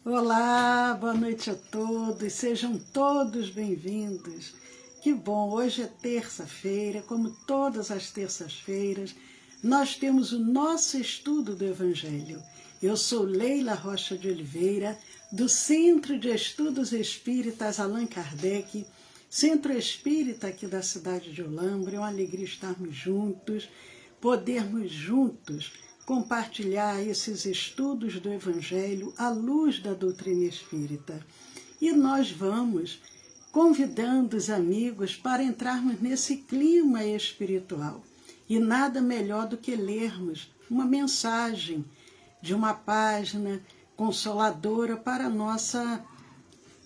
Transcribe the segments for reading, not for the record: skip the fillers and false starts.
Olá, boa noite a todos, sejam todos bem-vindos. Que bom, hoje é terça-feira, como todas as terças-feiras, nós temos o nosso estudo do Evangelho. Eu sou Leila Rocha de Oliveira, do Centro de Estudos Espíritas Allan Kardec, Centro Espírita aqui da cidade de Olambra. É uma alegria estarmos juntos, podermos juntos compartilhar esses estudos do Evangelho à luz da doutrina espírita. E nós vamos convidando os amigos para entrarmos nesse clima espiritual. E nada melhor do que lermos uma mensagem de uma página consoladora para a nossa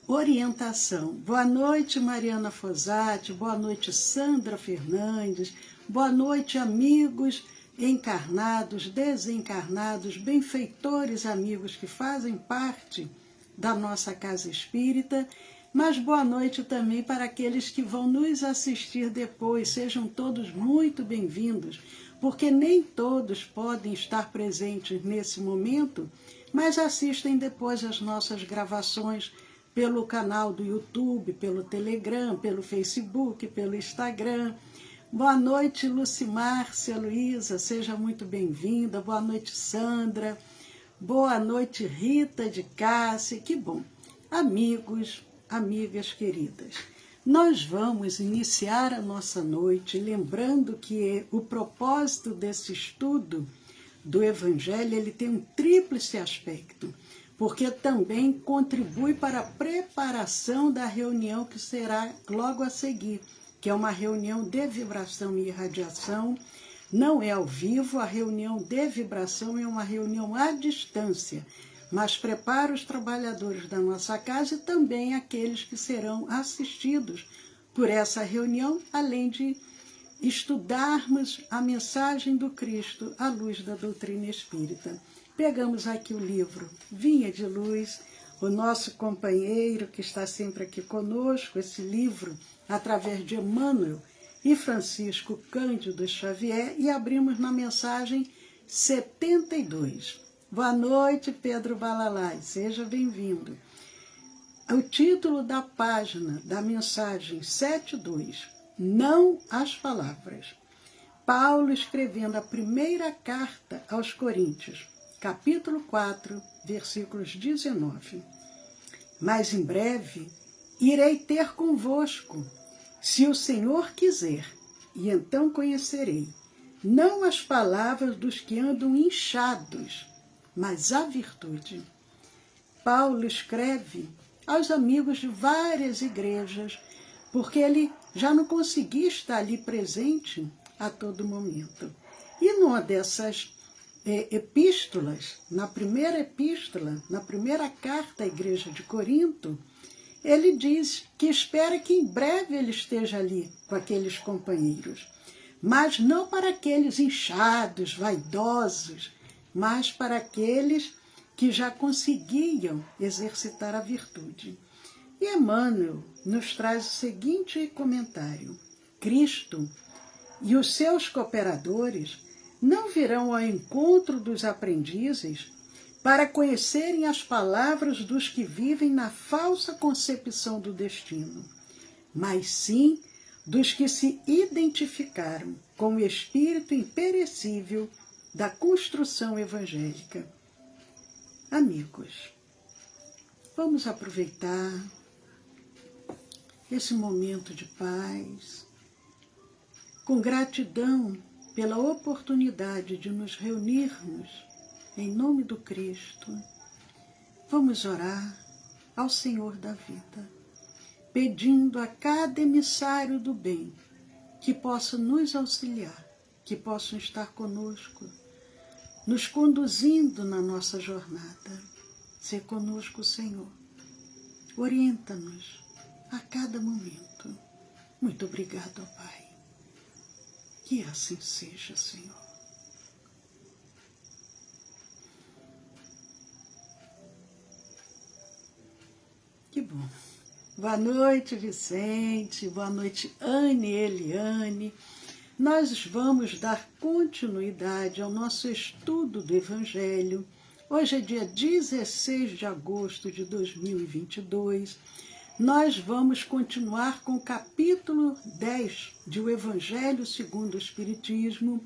orientação. Boa noite, Mariana Fosati, boa noite, Sandra Fernandes, boa noite, amigos encarnados, desencarnados, benfeitores amigos que fazem parte da nossa casa espírita, mas boa noite também para aqueles que vão nos assistir depois. Sejam todos muito bem-vindos, porque nem todos podem estar presentes nesse momento, mas assistem depois as nossas gravações pelo canal do YouTube, pelo Telegram, pelo Facebook, pelo Instagram. Boa noite, Lucimárcia, Luísa, seja muito bem-vinda. Boa noite, Sandra. Boa noite, Rita de Cássia. Que bom. Amigos, amigas queridas, nós vamos iniciar a nossa noite lembrando que o propósito desse estudo do Evangelho, ele tem um tríplice aspecto, porque também contribui para a preparação da reunião que será logo a seguir, que é uma reunião de vibração e irradiação. Não é ao vivo, a reunião de vibração é uma reunião à distância, mas prepara os trabalhadores da nossa casa e também aqueles que serão assistidos por essa reunião, além de estudarmos a mensagem do Cristo à luz da doutrina espírita. Pegamos aqui o livro Vinha de Luz, o nosso companheiro que está sempre aqui conosco, esse livro através de Emmanuel e Francisco Cândido Xavier, e abrimos na mensagem 72. Boa noite, Pedro Balalai, seja bem-vindo. O título da página da mensagem 72, Não às Palavras. Paulo escrevendo a primeira carta aos Coríntios, capítulo 4, versículos 19. Mas em breve irei ter convosco, se o Senhor quiser, e então conhecerei, não as palavras dos que andam inchados, mas a virtude. Paulo escreve aos amigos de várias igrejas, porque ele já não conseguia estar ali presente a todo momento. E numa dessas epístolas, na primeira epístola, na primeira carta à igreja de Corinto, ele diz que espera que em breve ele esteja ali com aqueles companheiros, mas não para aqueles inchados, vaidosos, mas para aqueles que já conseguiam exercitar a virtude. E Emmanuel nos traz o seguinte comentário: Cristo e os seus cooperadores não virão ao encontro dos aprendizes para conhecerem as palavras dos que vivem na falsa concepção do destino, mas sim dos que se identificaram com o espírito imperecível da construção evangélica. Amigos, vamos aproveitar esse momento de paz, com gratidão pela oportunidade de nos reunirmos em nome do Cristo. Vamos orar ao Senhor da vida, pedindo a cada emissário do bem que possa nos auxiliar, que possam estar conosco, nos conduzindo na nossa jornada. Sê conosco, Senhor. Orienta-nos a cada momento. Muito obrigado, Pai. Que assim seja, Senhor. Que bom. Boa noite, Vicente. Boa noite, Anne e Eliane. Nós vamos dar continuidade ao nosso estudo do Evangelho Hoje é dia 16 de agosto de 2022. Nós vamos continuar com o capítulo 10 de O Evangelho segundo o Espiritismo.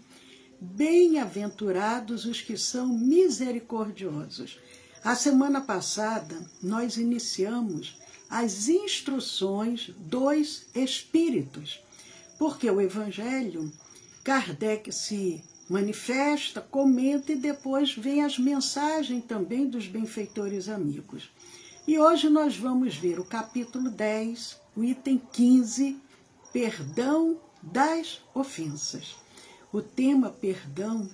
Bem-aventurados os que são misericordiosos. A semana passada, nós iniciamos as instruções dos Espíritos, porque o Evangelho, Kardec se manifesta, comenta e depois vem as mensagens também dos benfeitores amigos. E hoje nós vamos ver o capítulo 10, o item 15, perdão das ofensas. O tema perdão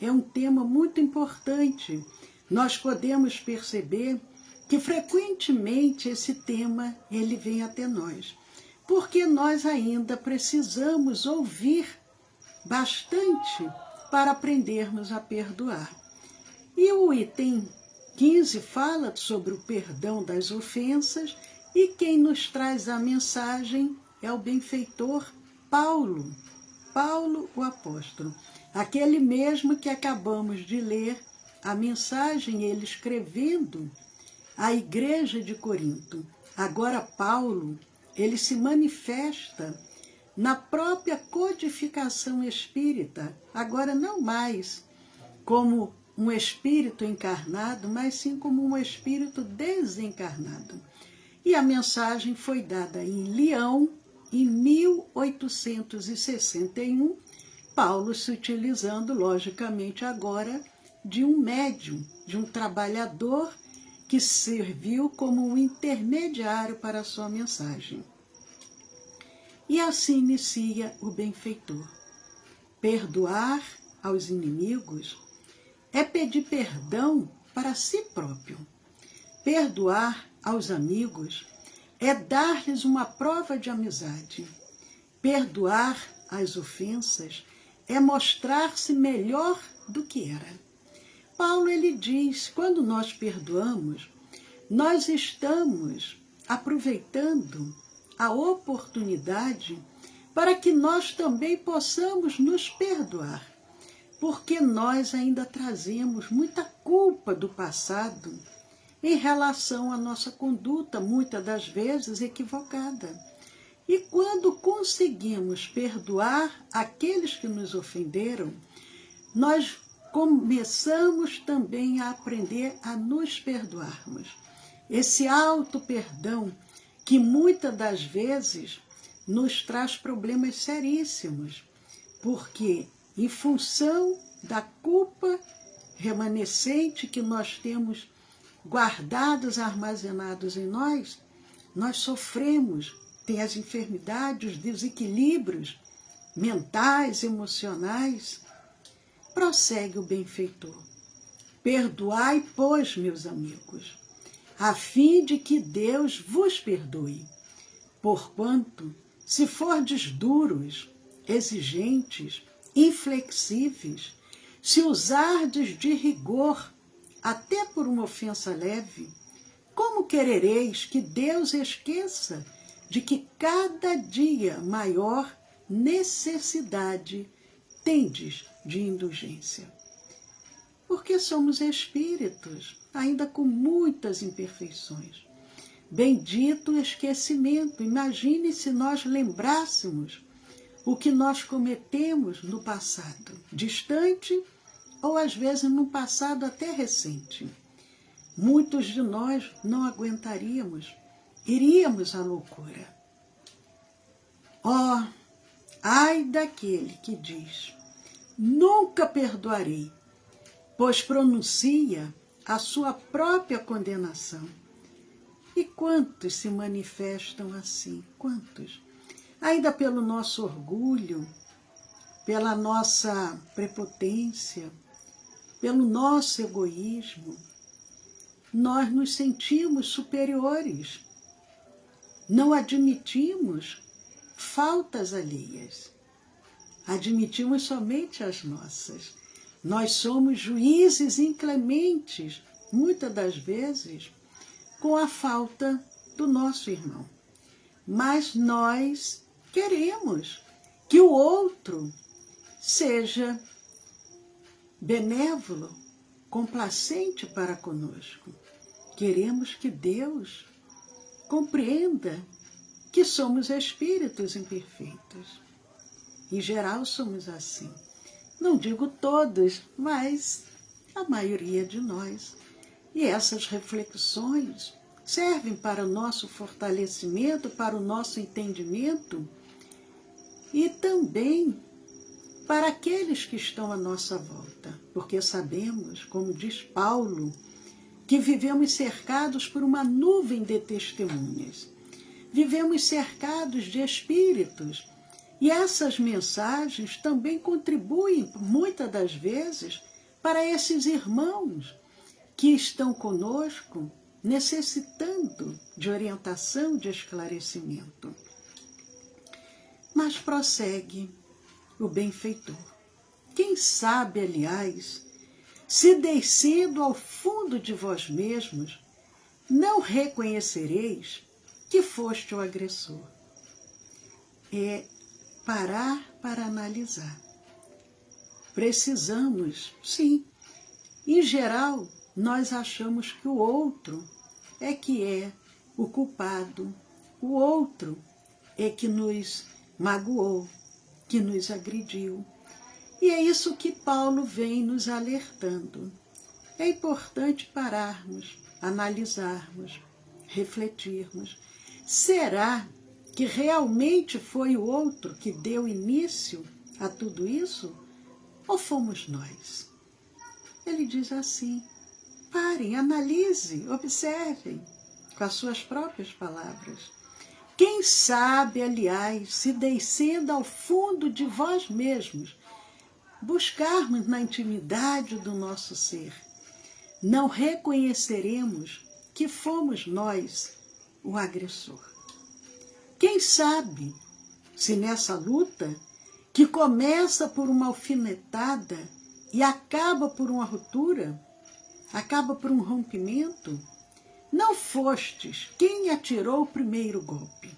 é um tema muito importante. Nós podemos perceber que frequentemente esse tema ele vem até nós, porque nós ainda precisamos ouvir bastante para aprendermos a perdoar. E o item 15 fala sobre o perdão das ofensas e quem nos traz a mensagem é o benfeitor Paulo o apóstolo, aquele mesmo que acabamos de ler a mensagem, ele escrevendo à igreja de Corinto. Agora Paulo, ele se manifesta na própria codificação espírita, agora não mais como um espírito encarnado, mas sim como um espírito desencarnado. E a mensagem foi dada em Leão, em 1861, Paulo se utilizando, logicamente, agora de um médium, de um trabalhador que serviu como um intermediário para a sua mensagem. E assim inicia o benfeitor. Perdoar aos inimigos é pedir perdão para si próprio. Perdoar aos amigos é dar-lhes uma prova de amizade. Perdoar as ofensas é mostrar-se melhor do que era. Paulo ele diz, quando nós perdoamos, nós estamos aproveitando a oportunidade para que nós também possamos nos perdoar, porque nós ainda trazemos muita culpa do passado em relação à nossa conduta, muitas das vezes equivocada. E quando conseguimos perdoar aqueles que nos ofenderam, nós começamos também a aprender a nos perdoarmos. Esse auto-perdão que muitas das vezes nos traz problemas seríssimos, porque em função da culpa remanescente que nós temos guardados, armazenados em nós, nós sofremos, tem as enfermidades, os desequilíbrios mentais, emocionais. Prossegue o benfeitor. Perdoai, pois, meus amigos, a fim de que Deus vos perdoe. Porquanto, se fordes duros, exigentes, inflexíveis, se usardes de rigor, até por uma ofensa leve, como querereis que Deus esqueça de que cada dia maior necessidade tendes de indulgência? Porque somos espíritos, ainda com muitas imperfeições. Bendito esquecimento. Imagine se nós lembrássemos o que nós cometemos no passado, distante ou às vezes no passado até recente. Muitos de nós não aguentaríamos, iríamos à loucura. Ó, ai daquele que diz, nunca perdoarei, pois pronuncia a sua própria condenação. E quantos se manifestam assim? Quantos? Ainda pelo nosso orgulho, pela nossa prepotência, pelo nosso egoísmo, nós nos sentimos superiores, não admitimos faltas alheias, admitimos somente as nossas. Nós somos juízes inclementes, muitas das vezes, com a falta do nosso irmão. Mas nós queremos que o outro seja benévolo, complacente para conosco. Queremos que Deus compreenda que somos espíritos imperfeitos. Em geral somos assim. Não digo todos, mas a maioria de nós. E essas reflexões servem para o nosso fortalecimento, para o nosso entendimento e também para aqueles que estão à nossa volta. Porque sabemos, como diz Paulo, que vivemos cercados por uma nuvem de testemunhas. Vivemos cercados de espíritos. E essas mensagens também contribuem, muitas das vezes, para esses irmãos que estão conosco, necessitando de orientação, de esclarecimento. Mas prossegue o benfeitor. Quem sabe, aliás, se descendo ao fundo de vós mesmos, não reconhecereis que foste o agressor. É parar para analisar. Precisamos, sim. Em geral, nós achamos que o outro é que é o culpado, o outro é que nos magoou, que nos agrediu. E é isso que Paulo vem nos alertando. É importante pararmos, analisarmos, refletirmos. Será que realmente foi o outro que deu início a tudo isso? Ou fomos nós? Ele diz assim: parem, analisem, observem com as suas próprias palavras. Quem sabe, aliás, se descendo ao fundo de vós mesmos, buscarmos na intimidade do nosso ser, não reconheceremos que fomos nós o agressor. Quem sabe se nessa luta, que começa por uma alfinetada e acaba por uma ruptura, acaba por um rompimento, não fostes quem atirou o primeiro golpe.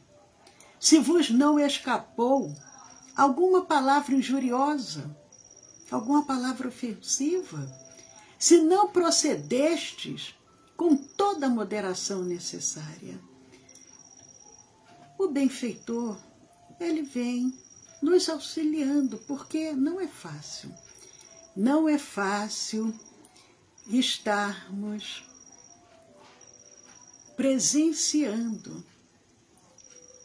Se vos não escapou alguma palavra injuriosa, alguma palavra ofensiva, se não procedestes com toda a moderação necessária. O benfeitor, ele vem nos auxiliando, porque não é fácil. Não é fácil estarmos presenciando,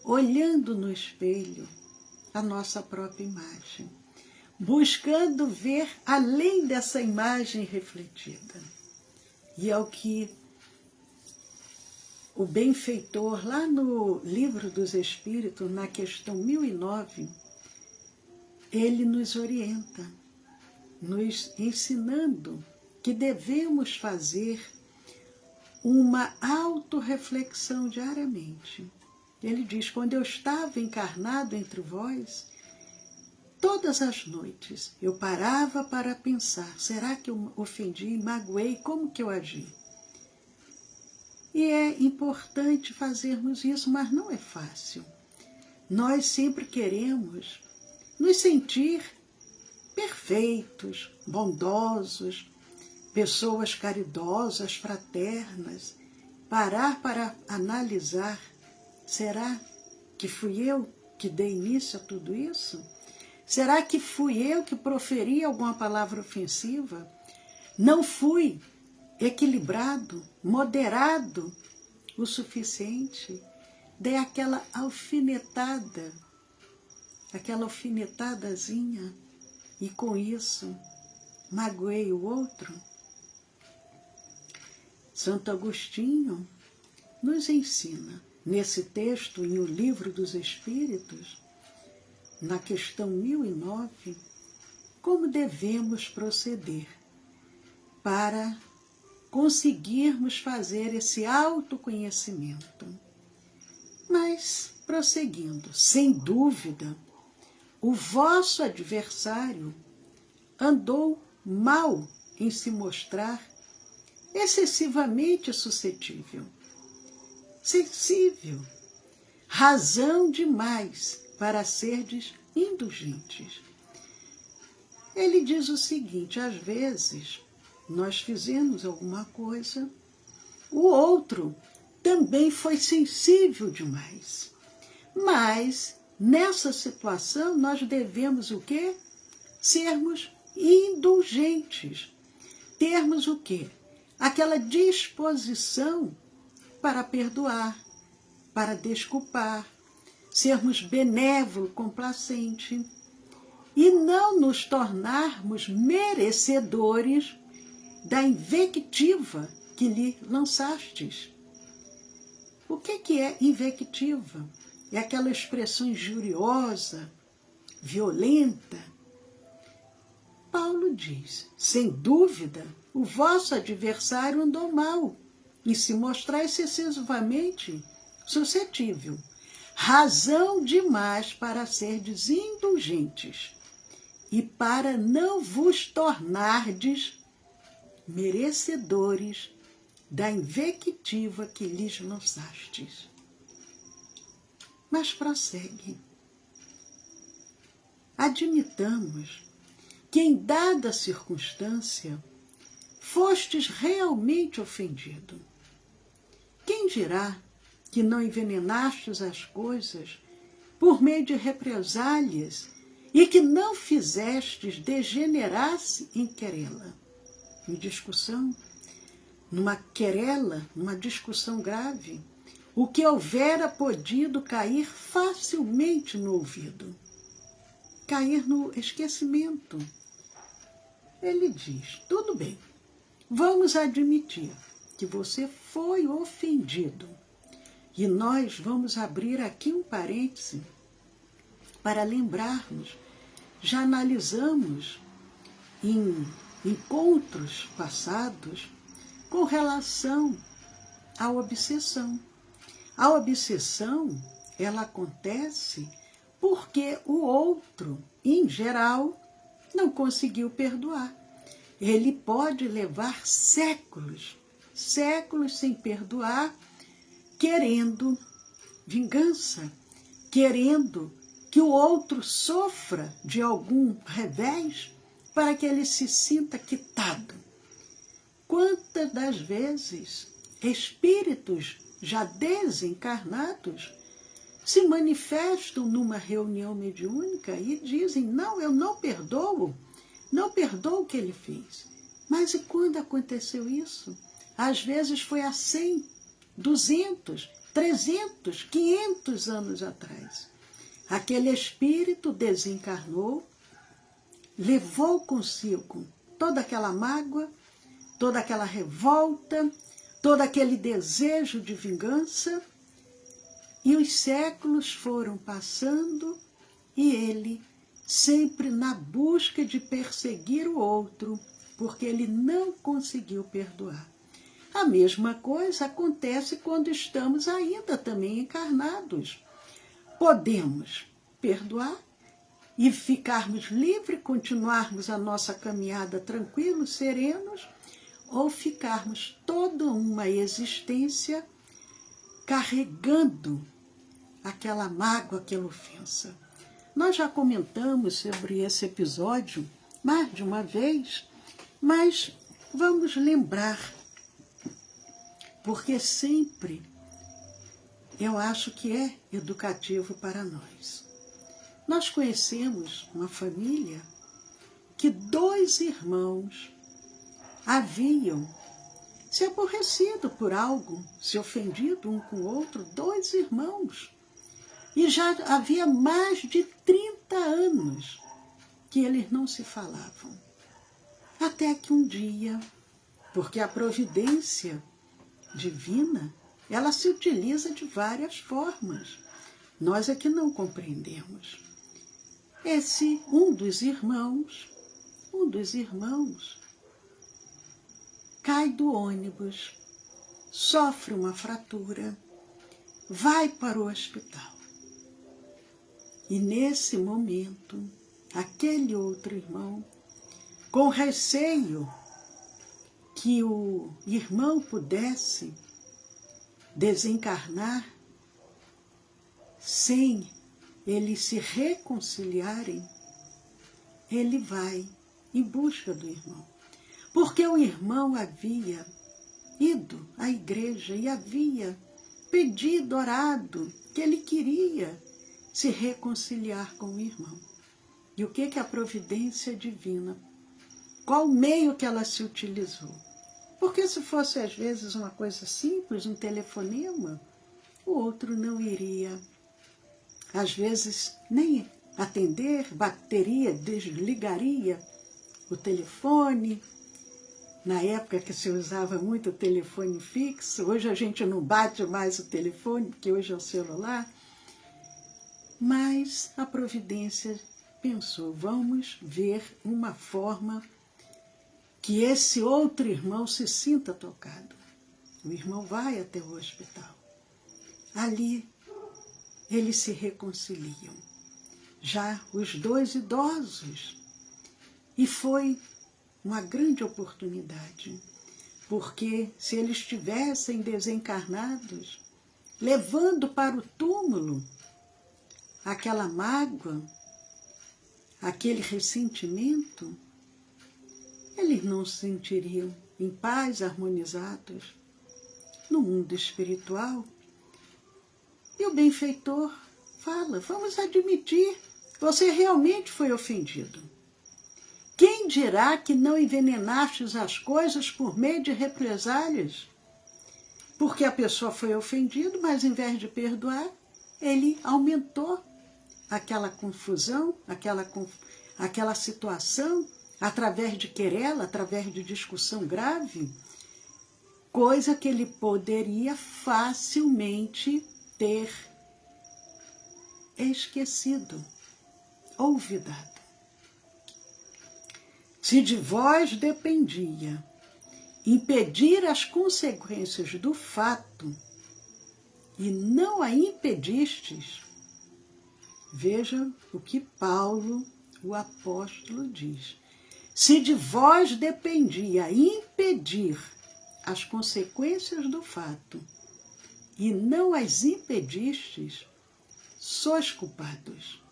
olhando no espelho a nossa própria imagem, buscando ver além dessa imagem refletida. E é o que o benfeitor, lá no Livro dos Espíritos, na questão 1009, ele nos orienta, nos ensinando que devemos fazer uma autorreflexão diariamente. Ele diz: quando eu estava encarnado entre vós, todas as noites eu parava para pensar: será que eu ofendi, magoei, como que eu agi? E é importante fazermos isso, mas não é fácil. Nós sempre queremos nos sentir perfeitos, bondosos, pessoas caridosas, fraternas. Parar para analisar: será que fui eu que dei início a tudo isso? Será que fui eu que proferi alguma palavra ofensiva? Não fui equilibrado, moderado o suficiente? Dei aquela alfinetadazinha, e com isso magoei o outro? Santo Agostinho nos ensina, nesse texto, em O Livro dos Espíritos, na questão 1009, como devemos proceder para conseguirmos fazer esse autoconhecimento. Mas, prosseguindo, sem dúvida, o vosso adversário andou mal em se mostrar excessivamente suscetível, sensível, razão demais para serdes indulgentes. Ele diz o seguinte: às vezes nós fizemos alguma coisa, o outro também foi sensível demais. Mas, nessa situação, nós devemos o quê? Sermos indulgentes. Termos o quê? Aquela disposição para perdoar, para desculpar, sermos benévolo, complacente, e não nos tornarmos merecedores da invectiva que lhe lançastes. O que é invectiva? É aquela expressão injuriosa, violenta. Paulo diz, sem dúvida, o vosso adversário andou mal e se mostrar excessivamente suscetível. Razão demais para serdes indulgentes e para não vos tornardes merecedores da invectiva que lhes lançastes. Mas prossegue. Admitamos que em dada circunstância fostes realmente ofendido. Quem dirá que não envenenastes as coisas por meio de represálias e que não fizestes degenerar-se em querela? Em discussão, numa querela, numa discussão grave, o que houvera podido cair facilmente no ouvido, cair no esquecimento. Ele diz, tudo bem, vamos admitir que você foi ofendido. E nós vamos abrir aqui um parêntese para lembrarmos, já analisamos em encontros passados com relação à obsessão. A obsessão, ela acontece porque o outro, em geral, não conseguiu perdoar. Ele pode levar séculos, séculos sem perdoar, querendo vingança, querendo que o outro sofra de algum revés para que ele se sinta quitado. Quantas das vezes espíritos já desencarnados se manifestam numa reunião mediúnica e dizem, não, eu não perdoo o que ele fez. Mas e quando aconteceu isso? Às vezes foi há 100, 200, 300, 500 anos atrás. Aquele espírito desencarnou, levou consigo toda aquela mágoa, toda aquela revolta, todo aquele desejo de vingança, e os séculos foram passando e ele sempre na busca de perseguir o outro, porque ele não conseguiu perdoar. A mesma coisa acontece quando estamos ainda também encarnados. Podemos perdoar e ficarmos livres, continuarmos a nossa caminhada tranquilos, serenos, ou ficarmos toda uma existência carregando aquela mágoa, aquela ofensa. Nós já comentamos sobre esse episódio mais de uma vez, mas vamos lembrar, porque sempre eu acho que é educativo para nós. Nós conhecemos uma família que 2 irmãos haviam se aborrecido por algo, se ofendido um com o outro, 2 irmãos. E já havia mais de 30 anos que eles não se falavam. Até que um dia, porque a providência divina, ela se utiliza de várias formas. Nós é que não compreendemos. Um dos irmãos, cai do ônibus, sofre uma fratura, vai para o hospital. E nesse momento, aquele outro irmão, com receio que o irmão pudesse desencarnar sem eles se reconciliarem, ele vai em busca do irmão. porque o irmão havia ido à igreja e havia pedido, orado, que ele queria se reconciliar com o irmão. E o que a providência divina, qual meio que ela se utilizou? Porque se fosse às vezes uma coisa simples, um telefonema, o outro não iria, às vezes, nem atender, bateria, desligaria o telefone. Na época que se usava muito o telefone fixo, hoje a gente não bate mais o telefone, porque hoje é o celular. Mas a providência pensou, vamos ver uma forma que esse outro irmão se sinta tocado. O irmão vai até o hospital. Ali, eles se reconciliam. Já os dois idosos. E foi uma grande oportunidade, porque se eles estivessem desencarnados, levando para o túmulo aquela mágoa, aquele ressentimento, eles não se sentiriam em paz, harmonizados no mundo espiritual. E o benfeitor fala, vamos admitir, você realmente foi ofendido. Quem dirá que não envenenastes as coisas por meio de represálias? Porque a pessoa foi ofendida, mas em vez de perdoar, ele aumentou aquela confusão, aquela situação, através de querela, através de discussão grave, coisa que ele poderia facilmente ter esquecido, olvidado. Se de vós dependia impedir as consequências do fato e não a impedistes, veja o que Paulo, o apóstolo, diz. Se de vós dependia impedir as consequências do fato e não as impedistes, sois culpados.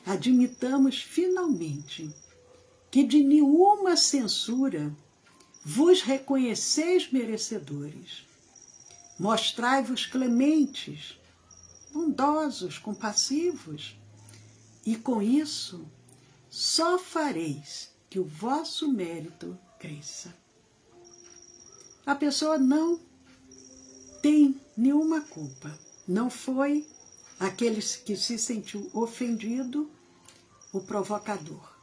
Admitamos finalmente que de nenhuma censura vos reconheceis merecedores. Mostrai-vos clementes, bondosos, compassivos, e com isso só fareis que o vosso mérito cresça. A pessoa não tem nenhuma culpa. Não foi aquele que se sentiu ofendido, o provocador,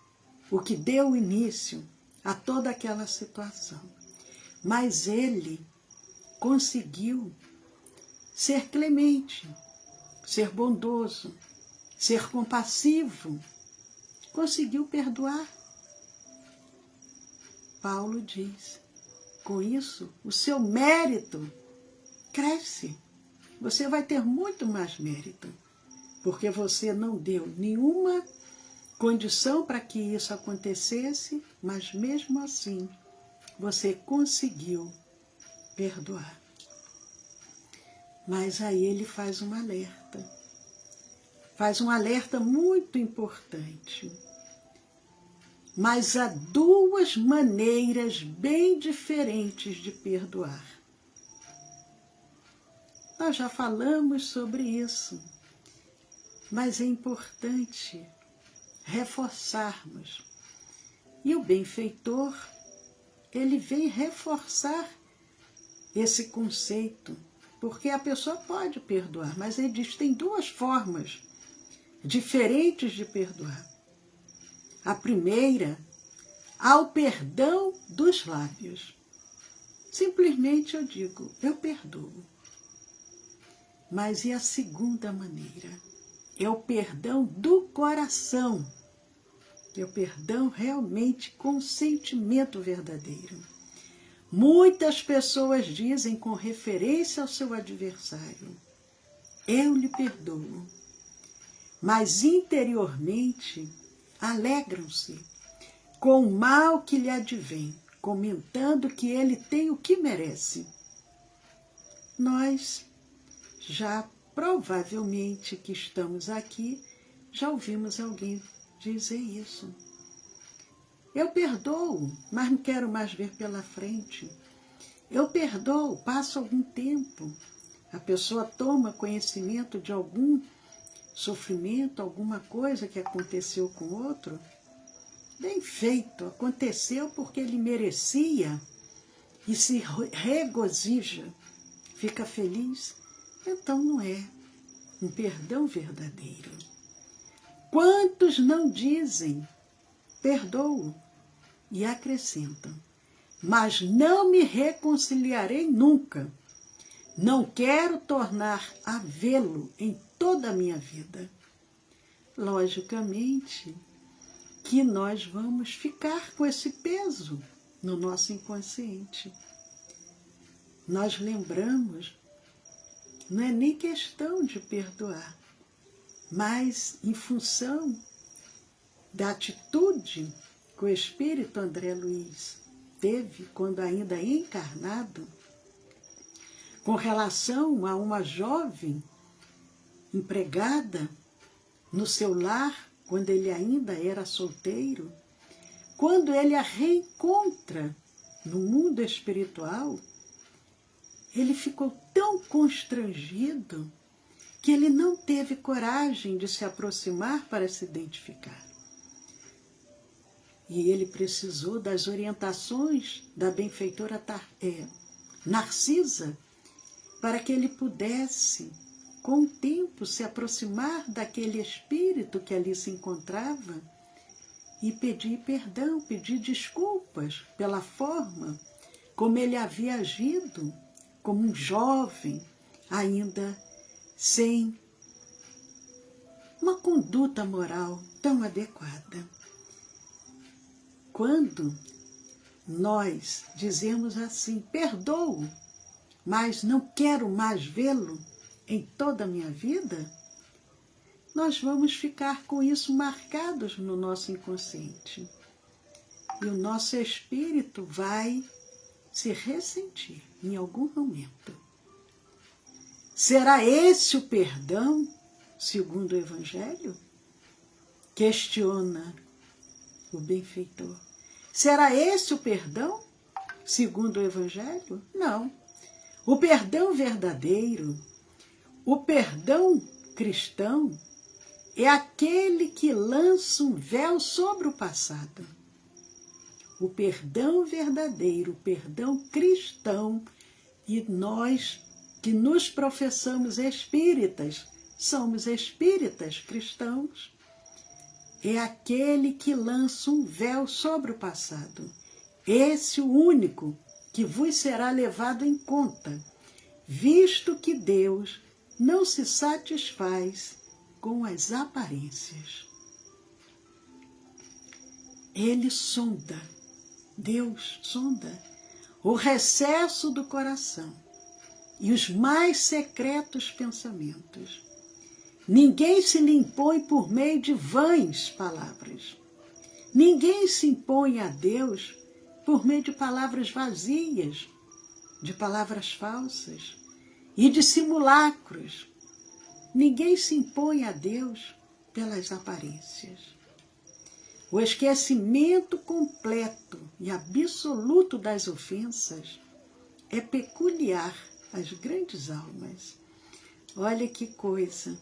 o que deu início a toda aquela situação. Mas ele conseguiu ser clemente, ser bondoso, ser compassivo, conseguiu perdoar. Paulo diz, com isso, o seu mérito cresce. Você vai ter muito mais mérito, porque você não deu nenhuma condição para que isso acontecesse, mas mesmo assim, você conseguiu perdoar. Mas aí ele faz um alerta muito importante. Mas há duas maneiras bem diferentes de perdoar. Nós já falamos sobre isso, mas é importante reforçarmos. E o benfeitor, ele vem reforçar esse conceito, porque a pessoa pode perdoar, mas ele diz que tem duas formas diferentes de perdoar. A primeira, ao perdão dos lábios. Simplesmente eu digo, eu perdoo. Mas e a segunda maneira? É o perdão do coração. É o perdão realmente com sentimento verdadeiro. Muitas pessoas dizem com referência ao seu adversário, eu lhe perdoo. Mas interiormente alegram-se com o mal que lhe advém, comentando que ele tem o que merece. Nós já provavelmente que estamos aqui, já ouvimos alguém dizer isso. Eu perdoo, mas não quero mais ver pela frente. Eu perdoo, passa algum tempo. A pessoa toma conhecimento de algum sofrimento, alguma coisa que aconteceu com o outro. Bem feito, aconteceu porque ele merecia e se regozija, fica feliz. Então não é um perdão verdadeiro. Quantos não dizem, perdoo, e acrescentam, mas não me reconciliarei nunca. Não quero tornar a vê-lo em toda a minha vida. Logicamente que nós vamos ficar com esse peso no nosso inconsciente. Nós lembramos, não é nem questão de perdoar, mas em função da atitude que o espírito André Luiz teve quando ainda encarnado, com relação a uma jovem empregada no seu lar, quando ele ainda era solteiro, quando ele a reencontra no mundo espiritual, ele ficou tão constrangido que ele não teve coragem de se aproximar para se identificar. E ele precisou das orientações da benfeitora Narcisa para que ele pudesse, com o tempo, se aproximar daquele espírito que ali se encontrava e pedir perdão, pedir desculpas pela forma como ele havia agido como um jovem, ainda sem uma conduta moral tão adequada. Quando nós dizemos assim, perdoo, mas não quero mais vê-lo em toda a minha vida, nós vamos ficar com isso marcados no nosso inconsciente. E o nosso espírito vai se ressentir em algum momento. Será esse o perdão, segundo o Evangelho? Questiona o benfeitor. Será esse o perdão, segundo o Evangelho? Não. O perdão verdadeiro, o perdão cristão, é aquele que lança um véu sobre o passado. O perdão verdadeiro, o perdão cristão, e nós que nos professamos espíritas, somos espíritas cristãos, é aquele que lança um véu sobre o passado. Esse o único que vos será levado em conta, visto que Deus não se satisfaz com as aparências. Ele sonda, Deus sonda o recesso do coração e os mais secretos pensamentos. Ninguém se lhe impõe por meio de vãs palavras. Ninguém se impõe a Deus por meio de palavras vazias, de palavras falsas e de simulacros. Ninguém se impõe a Deus pelas aparências. O esquecimento completo e absoluto das ofensas é peculiar às grandes almas. Olha que coisa!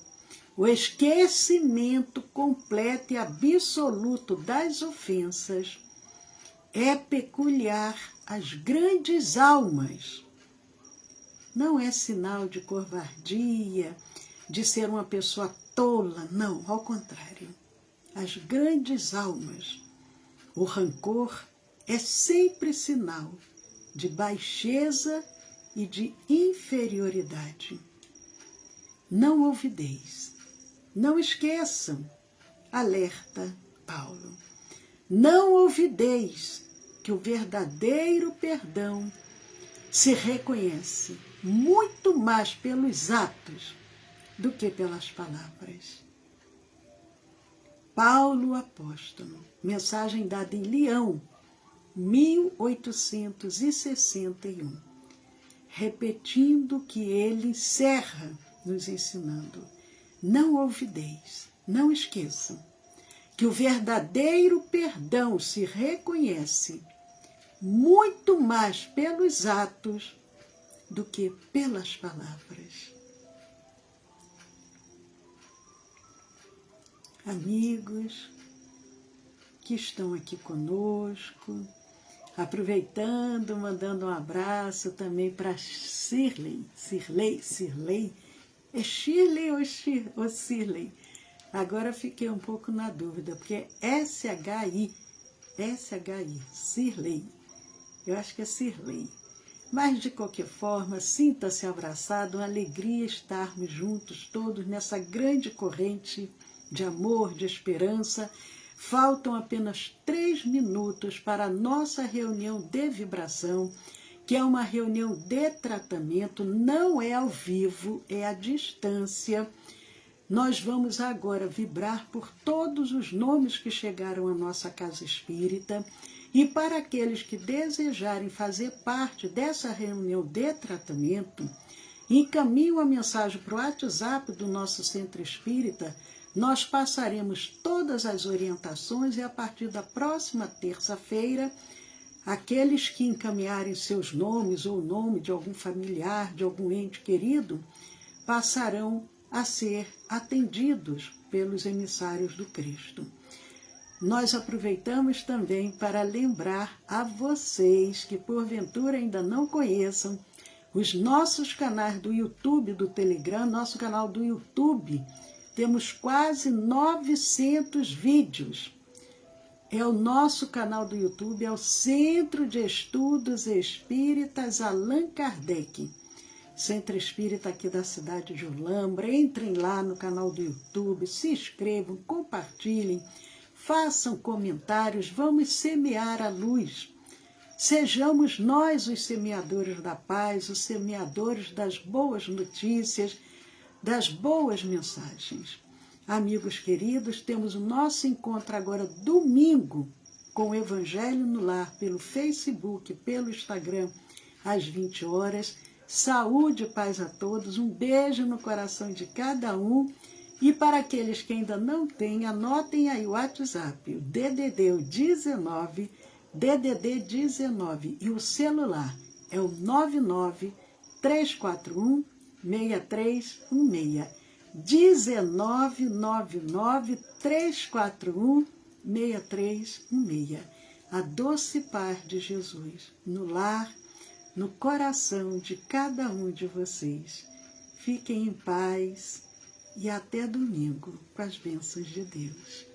O esquecimento completo e absoluto das ofensas é peculiar às grandes almas. Não é sinal de covardia, de ser uma pessoa tola, não, ao contrário. As grandes almas, o rancor é sempre sinal de baixeza e de inferioridade. Não ouvideis, não esqueçam, alerta Paulo. Não ouvideis que o verdadeiro perdão se reconhece muito mais pelos atos do que pelas palavras. Paulo Apóstolo, mensagem dada em Leão, 1861, repetindo que ele encerra nos ensinando: não ouvideis, não esqueçam, que o verdadeiro perdão se reconhece muito mais pelos atos do que pelas palavras. Amigos que estão aqui conosco, aproveitando, mandando um abraço também para Shirley. É Shirley ou Shirley? Agora fiquei um pouco na dúvida, porque é S-H-I, Shirley. Eu acho que é Shirley. Mas, de qualquer forma, sinta-se abraçado, uma alegria estarmos juntos todos nessa grande corrente de amor, de esperança. Faltam apenas 3 minutos para a nossa reunião de vibração, que é uma reunião de tratamento, não é ao vivo, é à distância. Nós vamos agora vibrar por todos os nomes que chegaram à nossa casa espírita, e para aqueles que desejarem fazer parte dessa reunião de tratamento, encaminhem a mensagem para o WhatsApp do nosso centro espírita. Nós passaremos todas as orientações e a partir da próxima terça-feira, aqueles que encaminharem seus nomes ou o nome de algum familiar, de algum ente querido, passarão a ser atendidos pelos emissários do Cristo. Nós aproveitamos também para lembrar a vocês que porventura ainda não conheçam os nossos canais do YouTube, do Telegram, nosso canal do YouTube. Temos quase 900 vídeos. É o nosso canal do YouTube, é o Centro de Estudos Espíritas Allan Kardec. Centro Espírita aqui da cidade de Olambra. Entrem lá no canal do YouTube, se inscrevam, compartilhem, façam comentários, vamos semear a luz. Sejamos nós os semeadores da paz, os semeadores das boas notícias, das boas mensagens. Amigos queridos, temos o nosso encontro agora domingo com o Evangelho no Lar pelo Facebook, pelo Instagram, às 20 horas. Saúde e paz a todos, um beijo no coração de cada um. E para aqueles que ainda não têm, anotem aí o WhatsApp, o DDD 19, DDD 19 e o celular é o 99-341-6316, 1999-341-6316. A doce paz de Jesus no lar, no coração de cada um de vocês. Fiquem em paz e até domingo, com as bênçãos de Deus.